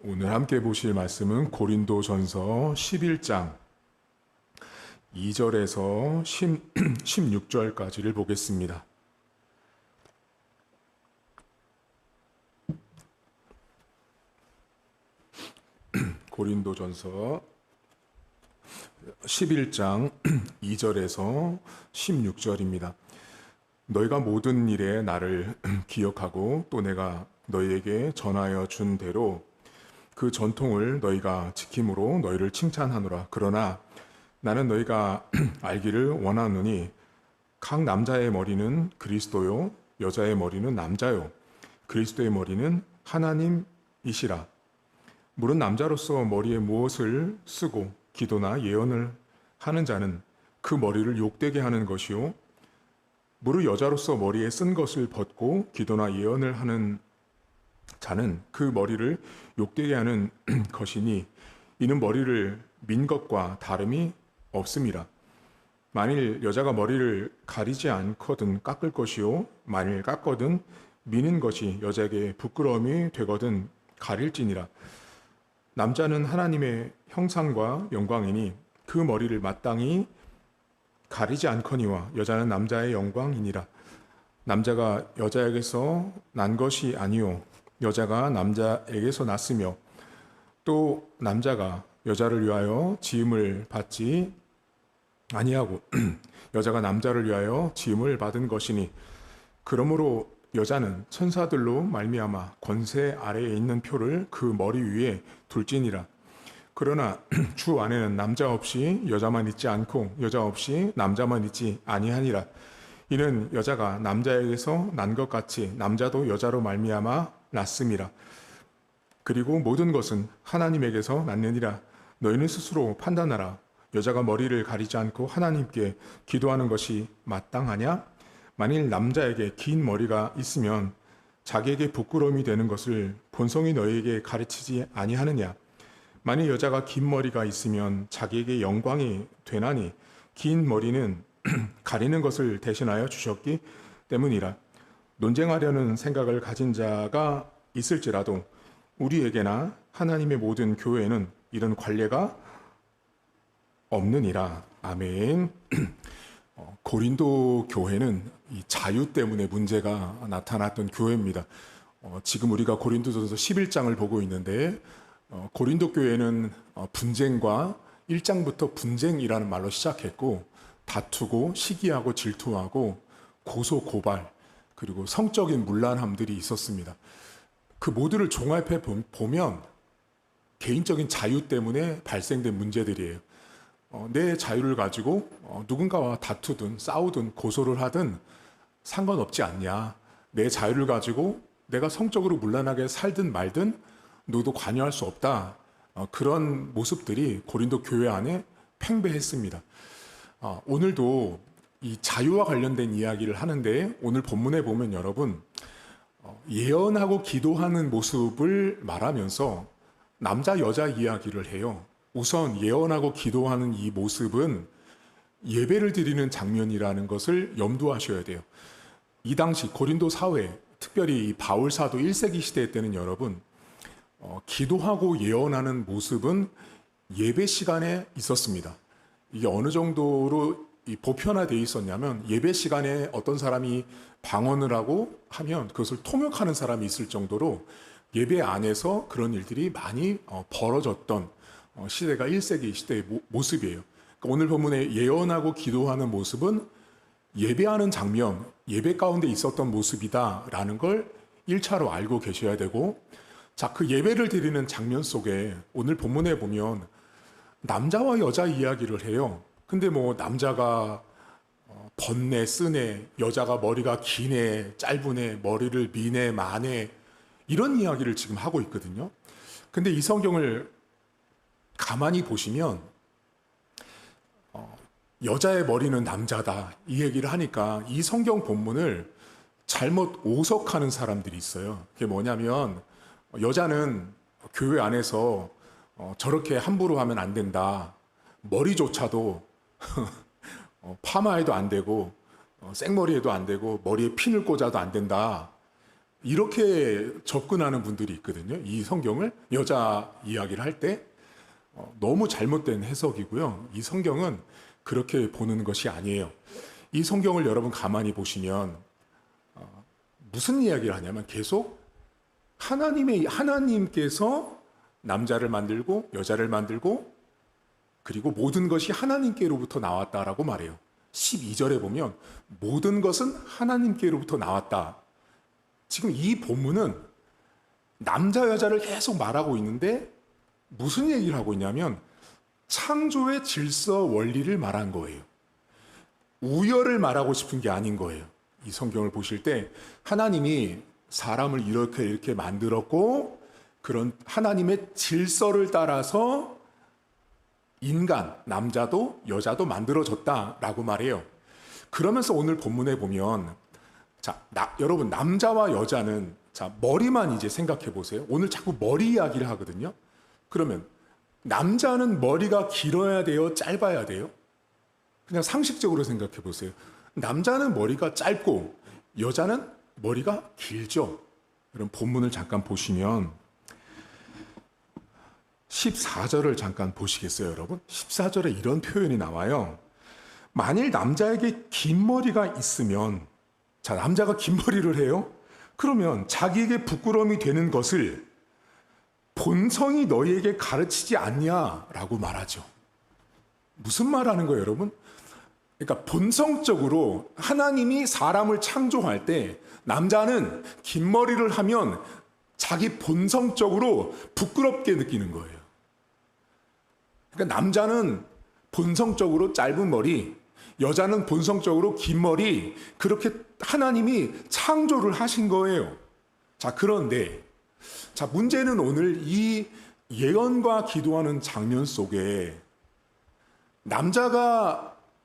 오늘 함께 보실 말씀은 고린도전서 11장 2절에서 16절까지를 보겠습니다. 고린도전서 11장 2절에서 16절입니다. 너희가 모든 일에 나를 기억하고 또 내가 너희에게 전하여 준 대로 그 전통을 너희가 지킴으로 너희를 칭찬하노라. 그러나 나는 너희가 알기를 원하노니 각 남자의 머리는 그리스도요 여자의 머리는 남자요 그리스도의 머리는 하나님이시라. 물은 남자로서 머리에 무엇을 쓰고 기도나 예언을 하는 자는 그 머리를 욕되게 하는 것이요 무릇 여자로서 머리에 쓴 것을 벗고 기도나 예언을 하는 자는 그 머리를 욕되게 하는 것이니 이는 머리를 민 것과 다름이 없음이라. 만일 여자가 머리를 가리지 않거든 깎을 것이요 만일 깎거든 미는 것이 여자에게 부끄러움이 되거든 가릴지니라. 남자는 하나님의 형상과 영광이니 그 머리를 마땅히 가리지 않거니와 여자는 남자의 영광이니라. 남자가 여자에게서 난 것이 아니요 여자가 남자에게서 났으며 또 남자가 여자를 위하여 지음을 받지 아니하고 여자가 남자를 위하여 지음을 받은 것이니 그러므로 여자는 천사들로 말미암아 권세 아래에 있는 표를 그 머리 위에 둘지니라. 그러나 주 안에는 남자 없이 여자만 있지 않고 여자 없이 남자만 있지 아니하니라. 이는 여자가 남자에게서 난 것 같이 남자도 여자로 말미암아 났음이라. 그리고 모든 것은 하나님에게서 났느니라. 너희는 스스로 판단하라. 여자가 머리를 가리지 않고 하나님께 기도하는 것이 마땅하냐? 만일 남자에게 긴 머리가 있으면 자기에게 부끄러움이 되는 것을 본성이 너희에게 가르치지 아니하느냐? 만일 여자가 긴 머리가 있으면 자기에게 영광이 되나니 긴 머리는 가리는 것을 대신하여 주셨기 때문이라. 논쟁하려는 생각을 가진 자가 있을지라도 우리에게나 하나님의 모든 교회에는 이런 관례가 없느니라. 아멘. 고린도 교회는 이 자유 때문에 문제가 나타났던 교회입니다. 지금 우리가 고린도전서 11장을 보고 있는데 고린도 교회는 분쟁과 1장부터 분쟁이라는 말로 시작했고 다투고 시기하고 질투하고 고소 고발 그리고 성적인 문란함들이 있었습니다. 그 모두를 종합해 보면 개인적인 자유 때문에 발생된 문제들이에요. 내 자유를 가지고 누군가와 다투든 싸우든 고소를 하든 상관없지 않냐. 내 자유를 가지고 내가 성적으로 문란하게 살든 말든 너도 관여할 수 없다. 그런 모습들이 고린도 교회 안에 팽배했습니다. 오늘도 이 자유와 관련된 이야기를 하는데 오늘 본문에 보면 여러분 예언하고 기도하는 모습을 말하면서 남자 여자 이야기를 해요. 우선 예언하고 기도하는 이 모습은 예배를 드리는 장면이라는 것을 염두하셔야 돼요. 이 당시 고린도 사회, 특별히 바울 사도 1세기 시대 때는 여러분 기도하고 예언하는 모습은 예배 시간에 있었습니다. 이게 어느 정도로 보편화되어 있었냐면 예배 시간에 어떤 사람이 방언을 하고 하면 그것을 통역하는 사람이 있을 정도로 예배 안에서 그런 일들이 많이 벌어졌던 시대가 1세기 시대의 모습이에요. 그러니까 오늘 본문에 예언하고 기도하는 모습은 예배하는 장면, 예배 가운데 있었던 모습이다라는 걸 1차로 알고 계셔야 되고 자, 그 예배를 드리는 장면 속에 오늘 본문에 보면 남자와 여자 이야기를 해요. 근데 뭐 남자가 벗네, 쓰네, 여자가 머리가 기네, 짧으네, 머리를 미네, 마네 이런 이야기를 지금 하고 있거든요. 근데 이 성경을 가만히 보시면 여자의 머리는 남자다 이 얘기를 하니까 이 성경 본문을 잘못 오석하는 사람들이 있어요. 그게 뭐냐면 여자는 교회 안에서 저렇게 함부로 하면 안 된다. 머리조차도 파마해도 안 되고 생머리해도 안 되고 머리에 핀을 꽂아도 안 된다. 이렇게 접근하는 분들이 있거든요. 이 성경을 여자 이야기를 할 때 너무 잘못된 해석이고요. 이 성경은 그렇게 보는 것이 아니에요. 이 성경을 여러분 가만히 보시면 무슨 이야기를 하냐면 계속 하나님께서 남자를 만들고 여자를 만들고 그리고 모든 것이 하나님께로부터 나왔다라고 말해요. 12절에 보면 모든 것은 하나님께로부터 나왔다. 지금 이 본문은 남자 여자를 계속 말하고 있는데 무슨 얘기를 하고 있냐면 창조의 질서 원리를 말한 거예요. 우열을 말하고 싶은 게 아닌 거예요. 이 성경을 보실 때 하나님이 사람을 이렇게 만들었고 그런 하나님의 질서를 따라서 인간, 남자도 여자도 만들어졌다라고 말해요. 그러면서 오늘 본문에 보면 여러분 남자와 여자는 머리만 이제 생각해 보세요. 오늘 자꾸 머리 이야기를 하거든요. 그러면 남자는 머리가 길어야 돼요? 짧아야 돼요? 그냥 상식적으로 생각해 보세요. 남자는 머리가 짧고 여자는 머리가 길죠. 그럼 본문을 잠깐 보시면 14절을 잠깐 보시겠어요, 여러분? 14절에 이런 표현이 나와요. 만일 남자에게 긴 머리가 있으면, 남자가 긴 머리를 해요? 그러면 자기에게 부끄러움이 되는 것을 본성이 너희에게 가르치지 않냐라고 말하죠. 무슨 말 하는 거예요, 여러분? 그러니까 본성적으로 하나님이 사람을 창조할 때 남자는 긴 머리를 하면 자기 본성적으로 부끄럽게 느끼는 거예요. 그러니까 남자는 본성적으로 짧은 머리, 여자는 본성적으로 긴 머리, 그렇게 하나님이 창조를 하신 거예요. 그런데 문제는 오늘 이 예언과 기도하는 장면 속에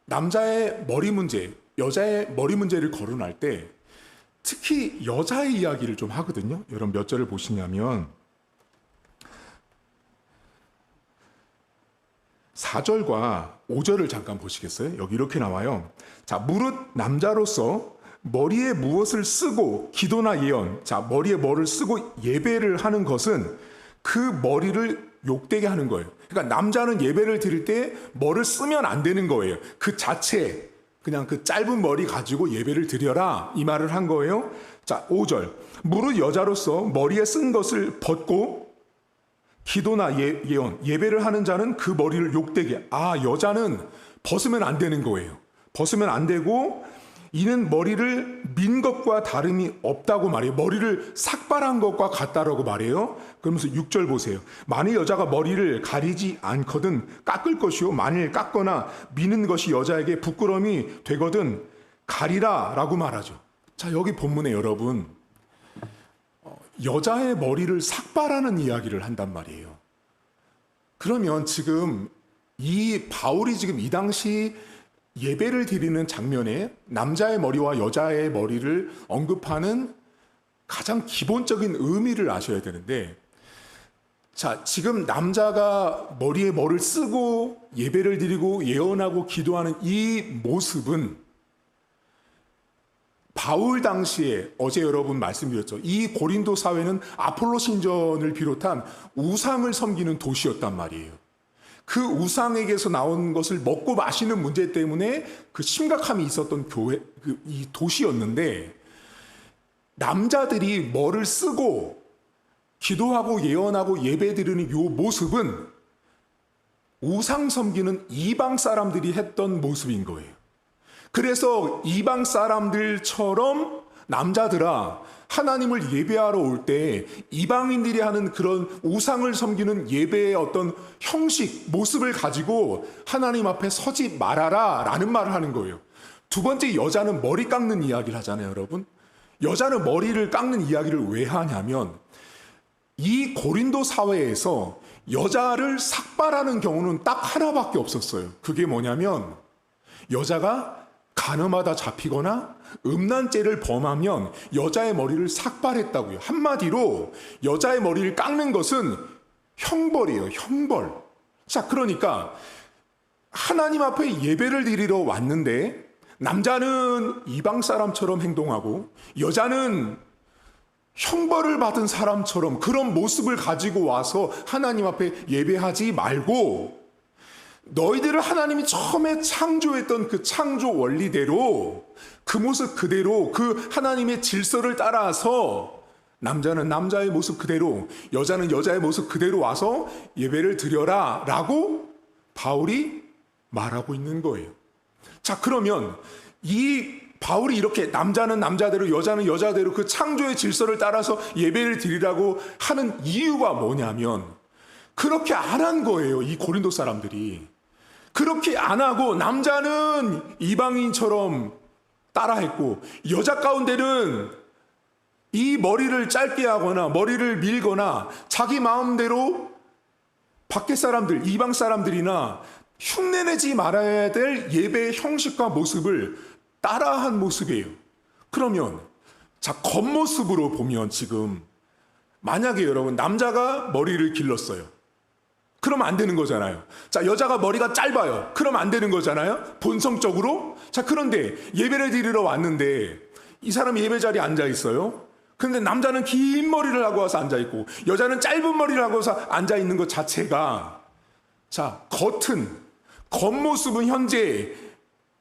남자의 머리 문제, 여자의 머리 문제를 거론할 때 특히 여자의 이야기를 좀 하거든요. 여러분 몇 절을 보시냐면 4절과 5절을 잠깐 보시겠어요? 여기 이렇게 나와요. 무릇 남자로서 머리에 무엇을 쓰고 기도나 예언, 머리에 뭐를 쓰고 예배를 하는 것은 그 머리를 욕되게 하는 거예요. 그러니까 남자는 예배를 드릴 때 뭐를 쓰면 안 되는 거예요. 그 자체 그냥 그 짧은 머리 가지고 예배를 드려라 이 말을 한 거예요. 5절 무릇 여자로서 머리에 쓴 것을 벗고 기도나 예언, 예배를 하는 자는 그 머리를 욕되게. 여자는 벗으면 안 되는 거예요. 벗으면 안 되고 이는 머리를 민 것과 다름이 없다고 말해요. 머리를 삭발한 것과 같다라고 말해요. 그러면서 6절 보세요. 만일 여자가 머리를 가리지 않거든 깎을 것이요 만일 깎거나 미는 것이 여자에게 부끄러움이 되거든 가리라 라고 말하죠. 여기 본문에 여러분 여자의 머리를 삭발하는 이야기를 한단 말이에요. 그러면 지금 이 바울이 지금 이 당시 예배를 드리는 장면에 남자의 머리와 여자의 머리를 언급하는 가장 기본적인 의미를 아셔야 되는데, 지금 남자가 머리에 뭐를 쓰고 예배를 드리고 예언하고 기도하는 이 모습은 바울 당시에 어제 여러분 말씀드렸죠. 이 고린도 사회는 아폴로 신전을 비롯한 우상을 섬기는 도시였단 말이에요. 그 우상에게서 나온 것을 먹고 마시는 문제 때문에 그 심각함이 있었던 이 도시였는데, 남자들이 뭐를 쓰고 기도하고 예언하고 예배드리는 이 모습은 우상 섬기는 이방 사람들이 했던 모습인 거예요. 그래서 이방 사람들처럼 남자들아 하나님을 예배하러 올 때 이방인들이 하는 그런 우상을 섬기는 예배의 어떤 형식, 모습을 가지고 하나님 앞에 서지 말아라 라는 말을 하는 거예요. 두 번째, 여자는 머리 깎는 이야기를 하잖아요, 여러분. 여자는 머리를 깎는 이야기를 왜 하냐면 이 고린도 사회에서 여자를 삭발하는 경우는 딱 하나밖에 없었어요. 그게 뭐냐면 여자가 간음하다 잡히거나 음란죄를 범하면 여자의 머리를 삭발했다고요. 한마디로 여자의 머리를 깎는 것은 형벌이에요. 형벌. 그러니까 하나님 앞에 예배를 드리러 왔는데 남자는 이방 사람처럼 행동하고 여자는 형벌을 받은 사람처럼 그런 모습을 가지고 와서 하나님 앞에 예배하지 말고, 너희들을 하나님이 처음에 창조했던 그 창조 원리대로, 그 모습 그대로, 그 하나님의 질서를 따라서 남자는 남자의 모습 그대로, 여자는 여자의 모습 그대로 와서 예배를 드려라 라고 바울이 말하고 있는 거예요. 자, 그러면 이 바울이 이렇게 남자는 남자대로 여자는 여자대로 그 창조의 질서를 따라서 예배를 드리라고 하는 이유가 뭐냐면, 그렇게 안 한 거예요. 이 고린도 사람들이 그렇게 안 하고 남자는 이방인처럼 따라했고, 여자 가운데는 이 머리를 짧게 하거나 머리를 밀거나 자기 마음대로 밖에 사람들, 이방 사람들이나 흉내내지 말아야 될 예배의 형식과 모습을 따라한 모습이에요. 그러면 자, 겉모습으로 보면 지금 만약에 여러분 남자가 머리를 길렀어요. 그러면 안 되는 거잖아요. 자, 여자가 머리가 짧아요. 그러면 안 되는 거잖아요. 본성적으로. 자, 그런데 예배를 드리러 왔는데 이 사람이 예배 자리에 앉아 있어요. 그런데 남자는 긴 머리를 하고 와서 앉아 있고 여자는 짧은 머리를 하고 와서 앉아 있는 것 자체가, 자, 겉모습은 현재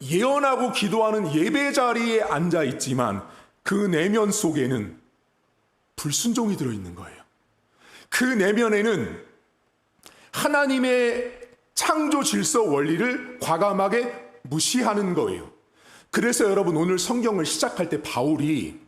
예언하고 기도하는 예배 자리에 앉아 있지만 그 내면 속에는 불순종이 들어있는 거예요. 그 내면에는 하나님의 창조 질서 원리를 과감하게 무시하는 거예요. 그래서 여러분 오늘 성경을 시작할 때 바울이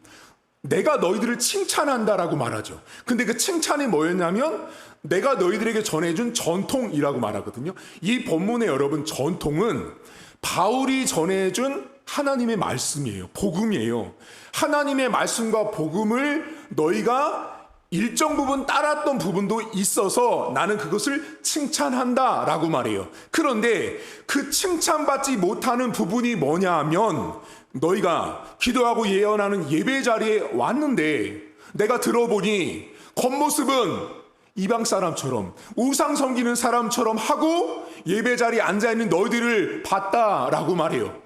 내가 너희들을 칭찬한다라고 말하죠. 근데 그 칭찬이 뭐였냐면 내가 너희들에게 전해준 전통이라고 말하거든요. 이 본문의 여러분 전통은 바울이 전해준 하나님의 말씀이에요. 복음이에요. 하나님의 말씀과 복음을 너희가 일정 부분 따랐던 부분도 있어서 나는 그것을 칭찬한다 라고 말해요. 그런데 그 칭찬받지 못하는 부분이 뭐냐 하면, 너희가 기도하고 예언하는 예배 자리에 왔는데 내가 들어보니 겉모습은 이방 사람처럼 우상 섬기는 사람처럼 하고 예배 자리에 앉아있는 너희들을 봤다라고 말해요.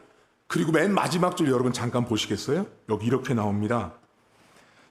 그리고 맨 마지막 줄 여러분 잠깐 보시겠어요? 여기 이렇게 나옵니다.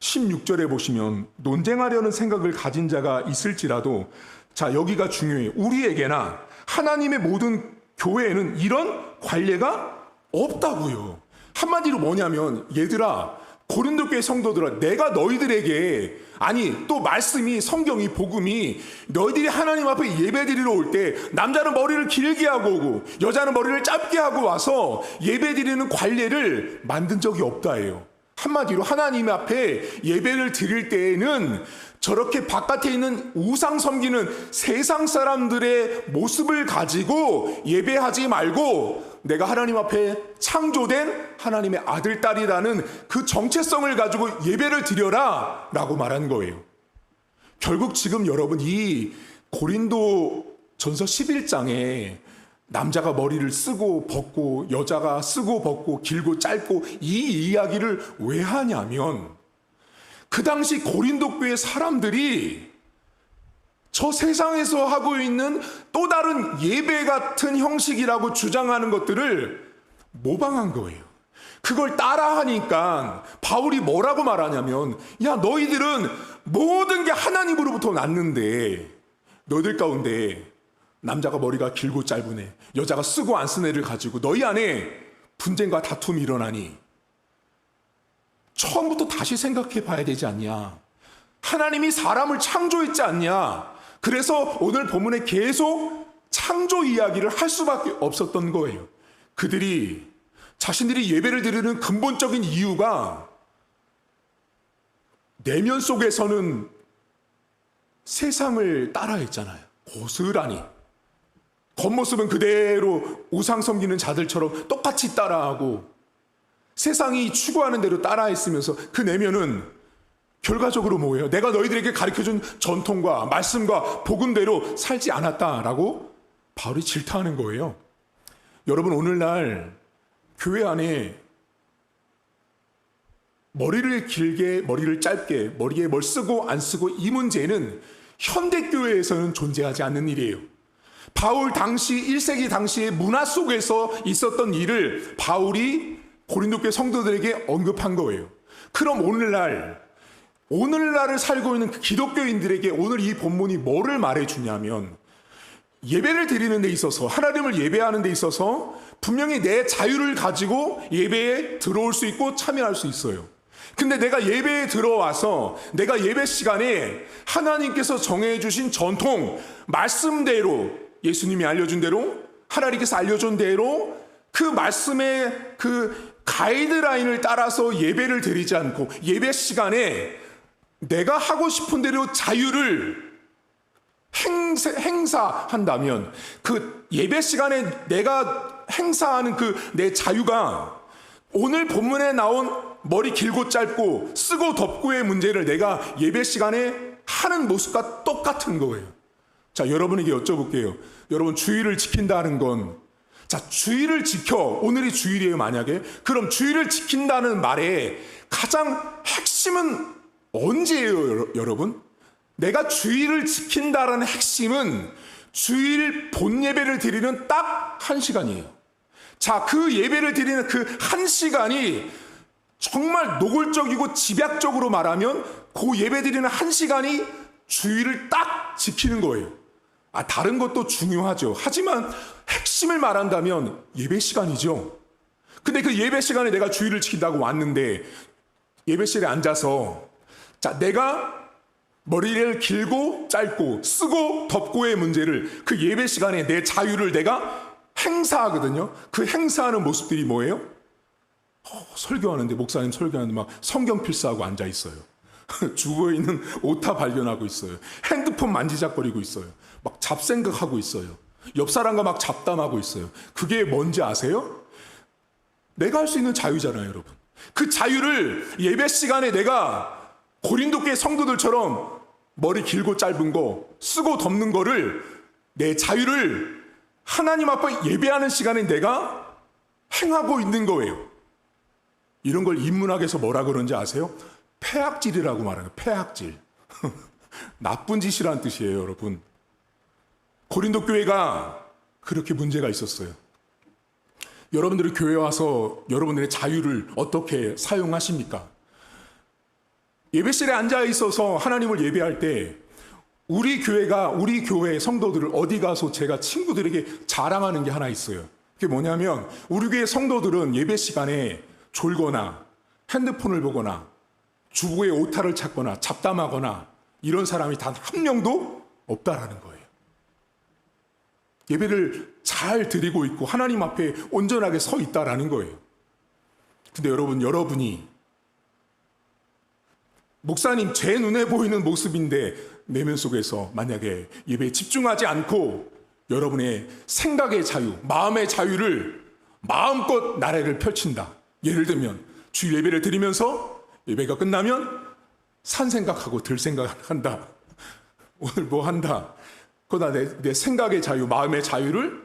16절에 보시면 논쟁하려는 생각을 가진 자가 있을지라도, 자, 여기가 중요해요. 우리에게나 하나님의 모든 교회에는 이런 관례가 없다고요. 한마디로 뭐냐면, 얘들아, 고린도 교회 성도들아, 내가 너희들에게, 아니 또 말씀이, 성경이, 복음이 너희들이 하나님 앞에 예배드리러 올 때 남자는 머리를 길게 하고 오고 여자는 머리를 짧게 하고 와서 예배드리는 관례를 만든 적이 없다예요. 한마디로 하나님 앞에 예배를 드릴 때에는 저렇게 바깥에 있는 우상 섬기는 세상 사람들의 모습을 가지고 예배하지 말고 내가 하나님 앞에 창조된 하나님의 아들, 딸이라는 그 정체성을 가지고 예배를 드려라 라고 말한 거예요. 결국 지금 여러분 이 고린도 전서 11장에 남자가 머리를 쓰고 벗고 여자가 쓰고 벗고 길고 짧고 이 이야기를 왜 하냐면, 그 당시 고린도 교회 사람들이 저 세상에서 하고 있는 또 다른 예배 같은 형식이라고 주장하는 것들을 모방한 거예요. 그걸 따라하니까 바울이 뭐라고 말하냐면, 야, 너희들은 모든 게 하나님으로부터 났는데 너희들 가운데 남자가 머리가 길고 짧은 애, 여자가 쓰고 안 쓴 애를 가지고 너희 안에 분쟁과 다툼이 일어나니 처음부터 다시 생각해 봐야 되지 않냐. 하나님이 사람을 창조했지 않냐. 그래서 오늘 본문에 계속 창조 이야기를 할 수밖에 없었던 거예요. 그들이 자신들이 예배를 드리는 근본적인 이유가 내면 속에서는 세상을 따라했잖아요. 고스란히. 겉모습은 그대로 우상 섬기는 자들처럼 똑같이 따라하고 세상이 추구하는 대로 따라했으면서 그 내면은 결과적으로 뭐예요? 내가 너희들에게 가르쳐준 전통과 말씀과 복음대로 살지 않았다라고 바울이 질타하는 거예요. 여러분, 오늘날 교회 안에 머리를 길게, 머리를 짧게, 머리에 뭘 쓰고 안 쓰고 이 문제는 현대교회에서는 존재하지 않는 일이에요. 바울 당시 1세기 당시의 문화 속에서 있었던 일을 바울이 고린도 교회 성도들에게 언급한 거예요. 그럼 오늘날 오늘날을 살고 있는 그 기독교인들에게 오늘 이 본문이 뭐를 말해주냐면, 예배를 드리는 데 있어서, 하나님을 예배하는 데 있어서 분명히 내 자유를 가지고 예배에 들어올 수 있고 참여할 수 있어요. 근데 내가 예배에 들어와서 내가 예배 시간에 하나님께서 정해 주신 전통, 말씀대로, 예수님이 알려준 대로, 하나님께서 알려준 대로 그 말씀의 그 가이드라인을 따라서 예배를 드리지 않고 예배 시간에 내가 하고 싶은 대로 자유를 행사한다면, 그 예배 시간에 내가 행사하는 그 내 자유가 오늘 본문에 나온 머리 길고 짧고 쓰고 덮고의 문제를 내가 예배 시간에 하는 모습과 똑같은 거예요. 자, 여러분에게 여쭤볼게요. 여러분, 주의를 지킨다는 건, 자, 주의를 지켜. 오늘이 주일이에요, 만약에. 그럼 주의를 지킨다는 말의 가장 핵심은 언제예요, 여러분? 내가 주의를 지킨다라는 핵심은 주일 본 예배를 드리는 딱 한 시간이에요. 자, 그 예배를 드리는 그 한 시간이 정말 노골적이고 집약적으로 말하면 그 예배 드리는 한 시간이 주의를 딱 지키는 거예요. 다른 것도 중요하죠. 하지만 핵심을 말한다면 예배 시간이죠. 근데 그 예배 시간에 내가 주의를 지킨다고 왔는데 예배실에 앉아서, 자, 내가 머리를 길고 짧고 쓰고 덮고의 문제를 그 예배 시간에 내 자유를 내가 행사하거든요. 그 행사하는 모습들이 뭐예요? 설교하는데, 목사님 설교하는데 막 성경 필사하고 앉아 있어요. 주부에 있는 오타 발견하고 있어요. 핸드폰 만지작거리고 있어요. 막 잡생각하고 있어요. 옆 사람과 막 잡담하고 있어요. 그게 뭔지 아세요? 내가 할 수 있는 자유잖아요, 여러분. 그 자유를 예배 시간에 내가 고린도교의 성도들처럼 머리 길고 짧은 거 쓰고 덮는 거를, 내 자유를 하나님 앞에 예배하는 시간에 내가 행하고 있는 거예요. 이런 걸 인문학에서 뭐라 그러는지 아세요? 폐악질이라고 말하는 거예요. 폐악질. 나쁜 짓이라는 뜻이에요, 여러분. 고린도 교회가 그렇게 문제가 있었어요. 여러분들이 교회 와서 여러분들의 자유를 어떻게 사용하십니까? 예배실에 앉아 있어서 하나님을 예배할 때 우리 교회 성도들을 어디 가서 제가 친구들에게 자랑하는 게 하나 있어요. 그게 뭐냐면, 우리 교회 성도들은 예배 시간에 졸거나 핸드폰을 보거나 주부의 오타를 찾거나 잡담하거나 이런 사람이 단 한 명도 없다라는 거예요. 예배를 잘 드리고 있고 하나님 앞에 온전하게 서 있다라는 거예요. 근데 여러분이 목사님, 제 눈에 보이는 모습인데 내면 속에서 만약에 예배에 집중하지 않고 여러분의 생각의 자유, 마음의 자유를 마음껏 나래를 펼친다. 예를 들면 주일 예배를 드리면서 예배가 끝나면 산 생각하고 들 생각한다. 오늘 뭐 한다. 그러다 내 생각의 자유, 마음의 자유를,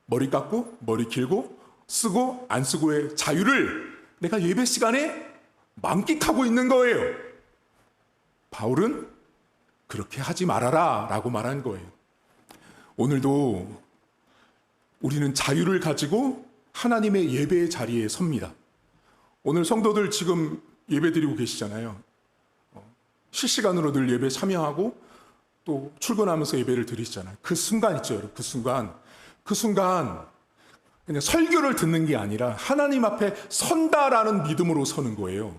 머리 깎고 머리 길고 쓰고 안 쓰고의 자유를 내가 예배 시간에 만끽하고 있는 거예요. 바울은 그렇게 하지 말아라 라고 말한 거예요. 오늘도 우리는 자유를 가지고 하나님의 예배의 자리에 섭니다. 오늘 성도들 지금 예배 드리고 계시잖아요. 실시간으로 늘 예배 참여하고 또 출근하면서 예배를 드리시잖아요. 그 순간 있죠, 여러분. 그 순간 그냥 설교를 듣는 게 아니라 하나님 앞에 선다라는 믿음으로 서는 거예요.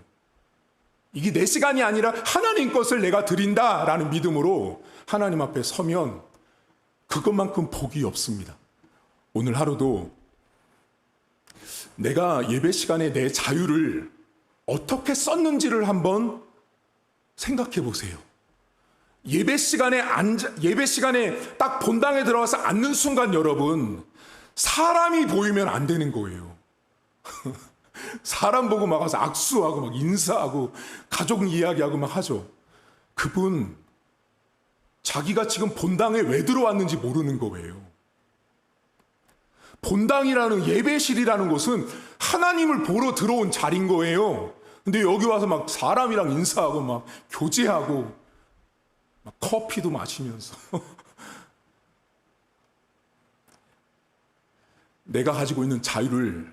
이게 내 시간이 아니라 하나님 것을 내가 드린다라는 믿음으로 하나님 앞에 서면 그것만큼 복이 없습니다. 오늘 하루도 내가 예배 시간에 내 자유를 어떻게 썼는지를 한번 생각해 보세요. 예배 시간에 딱 본당에 들어가서 앉는 순간 여러분, 사람이 보이면 안 되는 거예요. 사람 보고 막 와서 악수하고 막 인사하고 가족 이야기하고 막 하죠. 그분 자기가 지금 본당에 왜 들어왔는지 모르는 거예요. 본당이라는, 예배실이라는 곳은 하나님을 보러 들어온 자리인 거예요. 근데 여기 와서 막 사람이랑 인사하고 막 교제하고 막 커피도 마시면서 내가 가지고 있는 자유를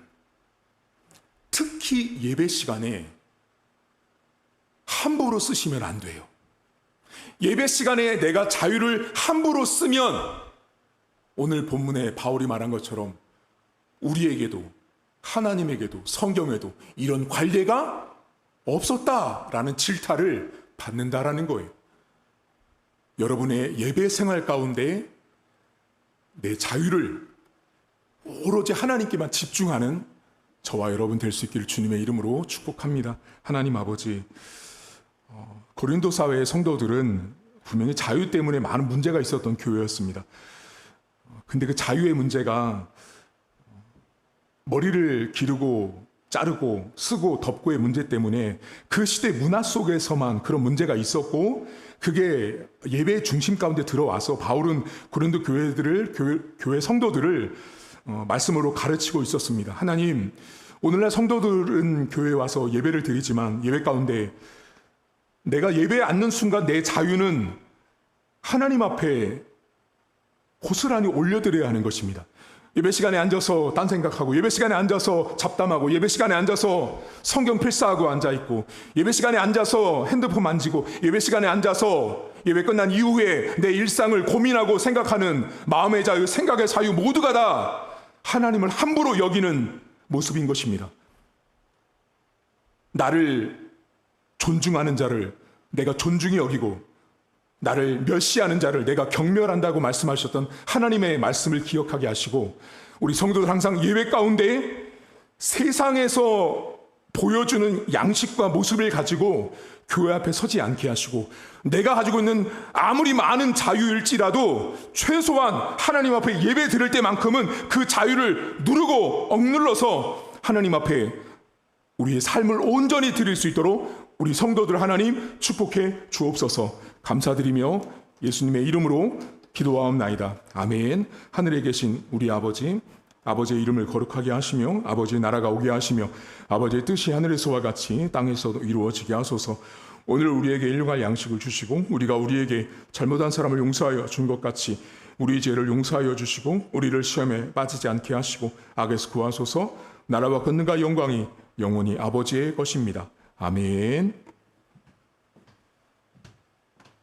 특히 예배 시간에 함부로 쓰시면 안 돼요. 예배 시간에 내가 자유를 함부로 쓰면 오늘 본문에 바울이 말한 것처럼 우리에게도 하나님에게도 성경에도 이런 관례가 없었다라는 질타를 받는다라는 거예요. 여러분의 예배 생활 가운데 내 자유를 오로지 하나님께만 집중하는 저와 여러분 될 수 있기를 주님의 이름으로 축복합니다. 하나님 아버지, 고린도 사회의 성도들은 분명히 자유 때문에 많은 문제가 있었던 교회였습니다. 근데 그 자유의 문제가 머리를 기르고 자르고 쓰고 덮고의 문제 때문에 그 시대 문화 속에서만 그런 문제가 있었고, 그게 예배의 중심 가운데 들어와서 바울은 고린도 교회 성도들을 말씀으로 가르치고 있었습니다. 하나님, 오늘날 성도들은 교회에 와서 예배를 드리지만 예배 가운데 내가 예배에 앉는 순간 내 자유는 하나님 앞에 고스란히 올려드려야 하는 것입니다. 예배 시간에 앉아서 딴 생각하고, 예배 시간에 앉아서 잡담하고, 예배 시간에 앉아서 성경 필사하고 앉아있고, 예배 시간에 앉아서 핸드폰 만지고, 예배 시간에 앉아서 예배 끝난 이후에 내 일상을 고민하고 생각하는 마음의 자유, 생각의 자유 모두가 다 하나님을 함부로 여기는 모습인 것입니다. 나를 존중하는 자를 내가 존중히 여기고 나를 멸시하는 자를 내가 경멸한다고 말씀하셨던 하나님의 말씀을 기억하게 하시고, 우리 성도들 항상 예배 가운데 세상에서 보여주는 양식과 모습을 가지고 교회 앞에 서지 않게 하시고, 내가 가지고 있는 아무리 많은 자유일지라도 최소한 하나님 앞에 예배 드릴 때만큼은 그 자유를 누르고 억눌러서 하나님 앞에 우리의 삶을 온전히 드릴 수 있도록 우리 성도들 하나님 축복해 주옵소서. 감사드리며 예수님의 이름으로 기도하옵나이다. 아멘. 하늘에 계신 우리 아버지, 아버지의 이름을 거룩하게 하시며 아버지의 나라가 오게 하시며 아버지의 뜻이 하늘에서와 같이 땅에서도 이루어지게 하소서. 오늘 우리에게 일용할 양식을 주시고, 우리가 우리에게 잘못한 사람을 용서하여 준 것 같이 우리 죄를 용서하여 주시고, 우리를 시험에 빠지지 않게 하시고 악에서 구하소서. 나라와 권능과 영광이 영원히 아버지의 것입니다. 아멘.